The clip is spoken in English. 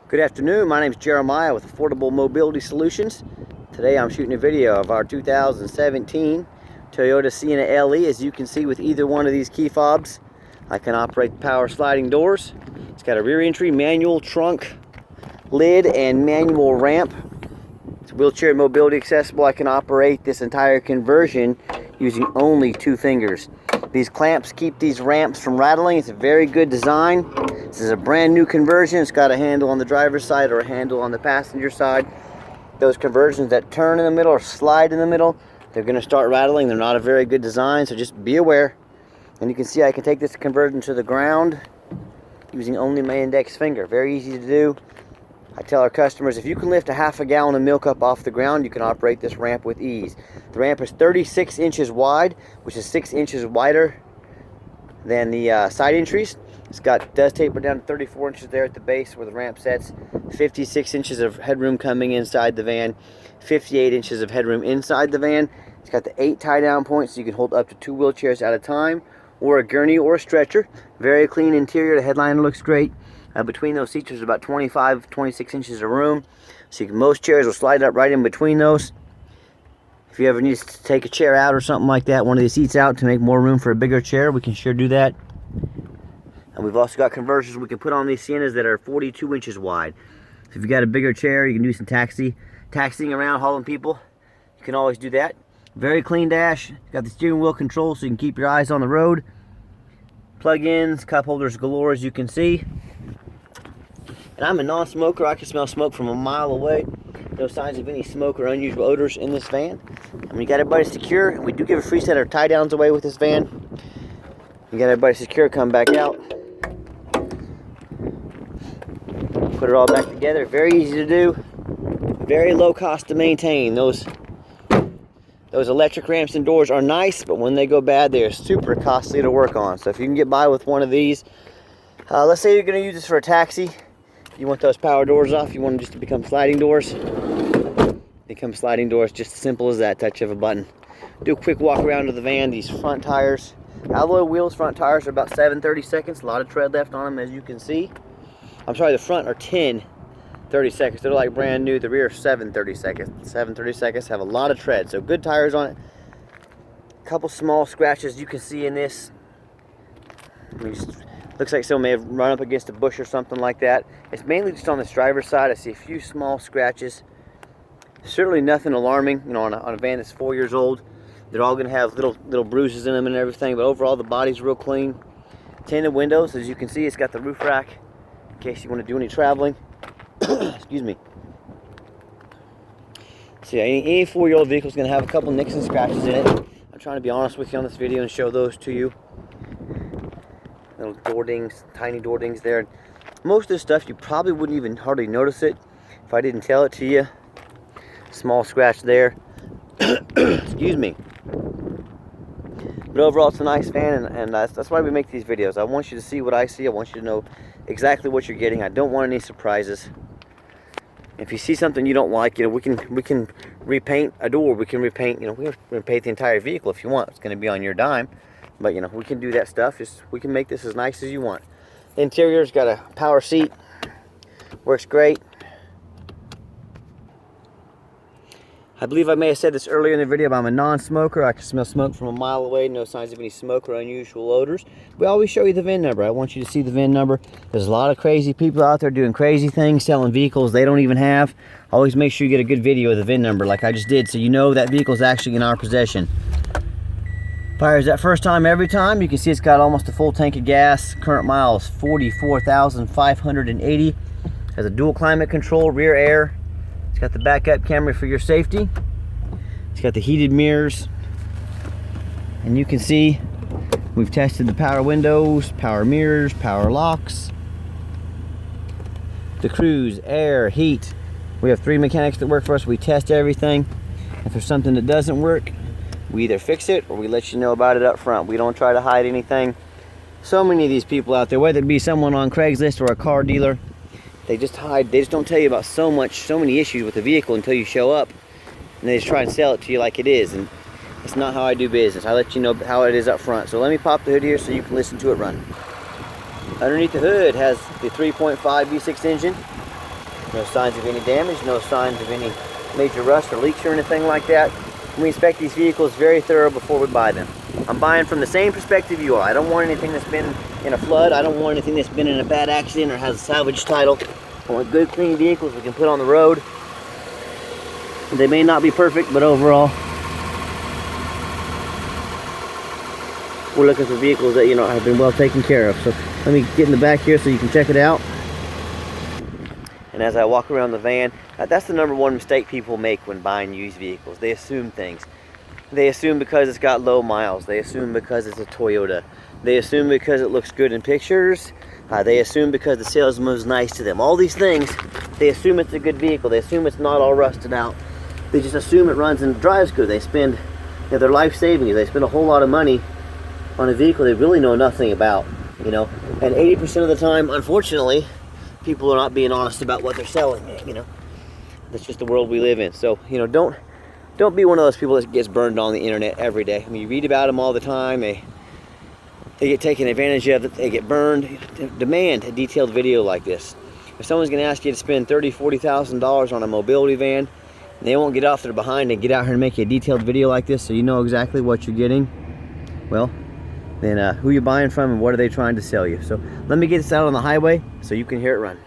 Good afternoon, my name is Jeremiah with Affordable Mobility Solutions. Today I'm shooting a video of our 2017 Toyota Sienna LE. As you can see with either one of these key fobs, I can operate the power sliding doors. It's got a rear entry, manual trunk lid, and manual ramp. It's wheelchair mobility accessible. I can operate this entire conversion using only 2 fingers. These clamps keep these ramps from rattling. It's a very good design. This is a brand new conversion. It's got a handle on the driver's side or a handle on the passenger side. Those conversions that turn in the middle or slide in the middle, they're going to start rattling. They're not a very good design, so just be aware. And you can see I can take this conversion to the ground using only my index finger. Very easy to do. I tell our customers, if you can lift a half a gallon of milk up off the ground, you can operate this ramp with ease. The ramp is 36 inches wide, which is 6 inches wider than the side entries. It's does taper down to 34 inches there at the base where the ramp sets. 56 inches of headroom coming inside the van. 58 inches of headroom inside the van. It's got the 8 tie-down points, so you can hold up to 2 wheelchairs at a time, or a gurney or a stretcher. Very clean interior. The headliner looks great. Between those seats there's about 26 inches of room, so most chairs will slide up right in between those. If you ever need to take a chair out or something like that, one of these seats out to make more room for a bigger chair, we can sure do that. And we've also got conversions we can put on these Siennas that are 42 inches wide. So if you got a bigger chair, you can do some taxiing around, hauling people. You can always do that. Very clean dash. Got the steering wheel control so you can keep your eyes on the road. Plug-ins, cup holders galore, as you can see. And I'm a non-smoker. I can smell smoke from a mile away. No signs of any smoke or unusual odors in this van. And we got everybody secure. And we do give a free set of tie-downs away with this van. We got everybody secure. Come back out. Put it all back together. Very easy to do. Very low cost to maintain. Those electric ramps and doors are nice, but when they go bad, they are super costly to work on. So if you can get by with one of these, let's say you're going to use this for a taxi. You want those power doors off, you want them just to become sliding doors. Become sliding doors, just as simple as that, touch of a button. Do a quick walk around to the van. These front tires, alloy wheels, front tires are about 7/32. A lot of tread left on them, as you can see. I'm sorry, the front are 10/32. They're like brand new. The rear are 7/32. 7/32 have a lot of tread, so good tires on it. A couple small scratches you can see in this. Looks like someone may have run up against a bush or something like that. It's mainly just on this driver's side. I see a few small scratches. Certainly nothing alarming, you know, on a van that's 4 years old. They're all going to have little bruises in them and everything, but overall the body's real clean. Tinted windows, as you can see. It's got the roof rack in case you want to do any traveling. Excuse me. So yeah, any 4-year-old vehicle is going to have a couple nicks and scratches in it. I'm trying to be honest with you on this video and show those to you. Little door dings, tiny door dings there. Most of this stuff you probably wouldn't even hardly notice it if I didn't tell it to you. Small scratch there. Excuse me. But overall it's a nice van, and that's why we make these videos. I want you to see what I see. I want you to know exactly what you're getting. I don't want any surprises. If you see something you don't like, you know, we can repaint a door. We can repaint, you know, we can repaint the entire vehicle if you want. It's going to be on your dime. But, you know, we can do that stuff. We can make this as nice as you want. The interior's got a power seat. Works great. I believe I may have said this earlier in the video, but I'm a non-smoker. I can smell smoke from a mile away. No signs of any smoke or unusual odors. We always show you the VIN number. I want you to see the VIN number. There's a lot of crazy people out there doing crazy things, selling vehicles they don't even have. Always make sure you get a good video of the VIN number like I just did, so you know that vehicle is actually in our possession. Fires that first time every time. You can see it's got almost a full tank of gas. Current miles 44,580. Has a dual climate control, rear air. It's got the backup camera for your safety. It's got the heated mirrors. And you can see we've tested the power windows, power mirrors, power locks, the cruise, air, heat. We have 3 mechanics that work for us. We test everything. If there's something that doesn't work, we either fix it or we let you know about it up front. We don't try to hide anything. So many of these people out there, whether it be someone on Craigslist or a car dealer, they just hide. They just don't tell you about so many issues with the vehicle until you show up, and they just try and sell it to you like it is. And it's not how I do business. I let you know how it is up front. So let me pop the hood here so you can listen to it run. Underneath the hood has the 3.5 V6 engine. No signs of any damage, no signs of any major rust or leaks or anything like that. We inspect these vehicles very thorough before we buy them. I'm buying from the same perspective you are. I don't want anything that's been in a flood. I don't want anything that's been in a bad accident or has a salvage title. I want good, clean vehicles we can put on the road. They may not be perfect, but overall, we're looking for vehicles that, you know, have been well taken care of. So let me get in the back here so you can check it out. And as I walk around the van, that's the #1 mistake people make when buying used vehicles. They assume things. They assume because it's got low miles. They assume because it's a Toyota. They assume because it looks good in pictures. They assume because the salesman was nice to them. All these things, they assume it's a good vehicle. They assume it's not all rusted out. They just assume it runs and drives good. They spend, you know, their life savings. They spend a whole lot of money on a vehicle they really know nothing about, you know. And 80% of the time, unfortunately, people are not being honest about what they're selling, you know. That's just the world we live in. So, you know, don't be one of those people that gets burned on the internet every day. I mean, you read about them all the time. They get taken advantage of, they get burned. Demand a detailed video like this. If someone's going to ask you to spend $30,000, $40,000 on a mobility van, and they won't get off their behind and get out here and make you a detailed video like this so you know exactly what you're getting, well, then who you're buying from and what are they trying to sell you. So let me get this out on the highway so you can hear it run.